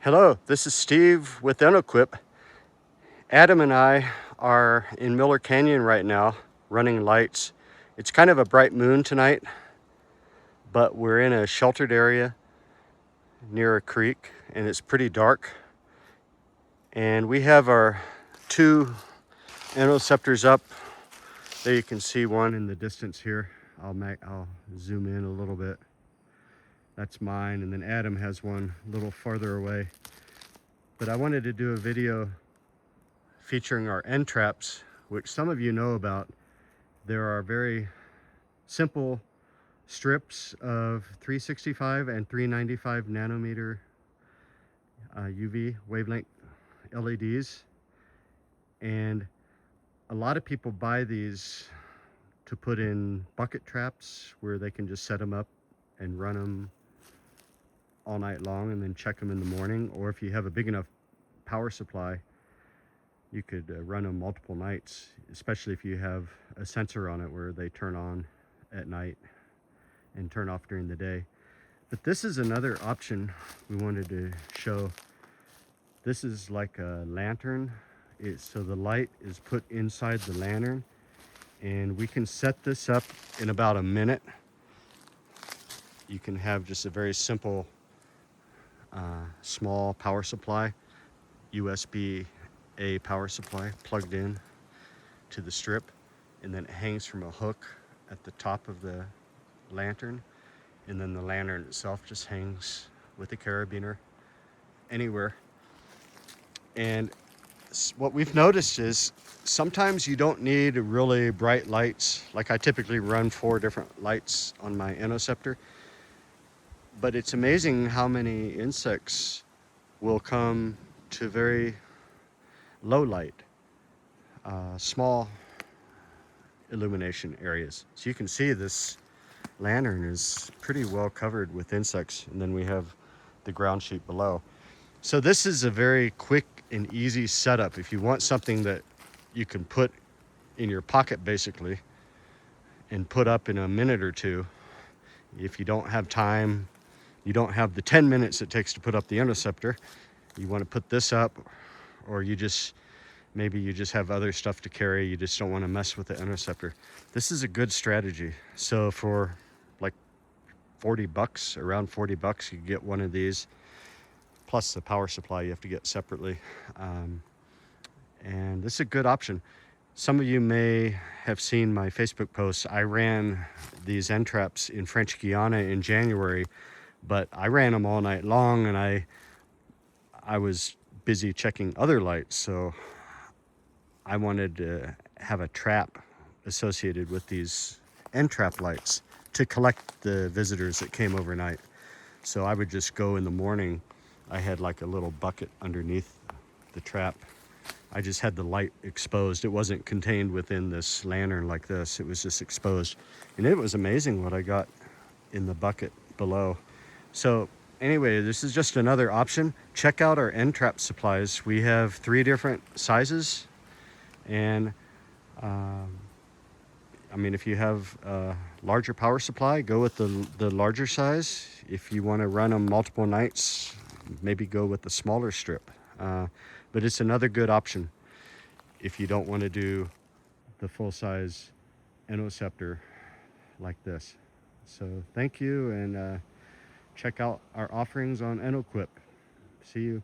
Hello, this is Steve with entoquip. Adam and I are in Miller Canyon right now running lights. It's kind of a bright moon tonight, but we're in a sheltered area near a creek and it's pretty dark. And we have our two entoceptors up. There you can see one in the distance here. I'll zoom in a little bit. That's mine, and then Adam has one a little farther away. But I wanted to do a video featuring our entraps, which some of you know about. There are very simple strips of 365 and 395 nanometer UV wavelength LEDs, and a lot of people buy these to put in bucket traps where they can just set them up and run them all night long and then check them in the morning. Or if you have a big enough power supply, you could run them multiple nights, especially if you have a sensor on it where they turn on at night and turn off during the day. But this is another option we wanted to show. This is like a lantern. So the light is put inside the lantern, and we can set this up in about a minute. You can have just a very simple small power supply, USB-A power supply plugged in to the strip, and then it hangs from a hook at the top of the lantern, and then the lantern itself just hangs with a carabiner anywhere. And what we've noticed is sometimes you don't need really bright lights. Like I typically run 4 different lights on my entoceptor, but it's amazing how many insects will come to very low light, small illumination areas. So you can see this lantern is pretty well covered with insects, and then we have the ground sheet below. So this is a very quick and easy setup. If you want something that you can put in your pocket basically and put up in a minute or two, if you don't have time, you don't have the 10 minutes it takes to put up the entoceptor, you want to put this up, or maybe you just have other stuff to carry, you just don't want to mess with the entoceptor. This is a good strategy. So for like 40 bucks, around 40 bucks, you get one of these, plus the power supply you have to get separately. And this is a good option. Some of you may have seen my Facebook posts. I ran these entraps in French Guiana in January, but I ran them all night long, and I was busy checking other lights, so I wanted to have a trap associated with these entrap lights to collect the visitors that came overnight. So I would just go in the morning. I had like a little bucket underneath the trap. I just had the light exposed. It wasn't contained within this lantern like this. It was just exposed. And it was amazing what I got in the bucket below. So anyway, this is just another option. Check out our entrap supplies. We have 3 different sizes. And I mean, if you have a larger power supply, go with the larger size. If you want to run them multiple nights, maybe go with the smaller strip. But it's another good option if you don't want to do the full-size entoceptor like this. So thank you, and check out our offerings on entoquip. See you.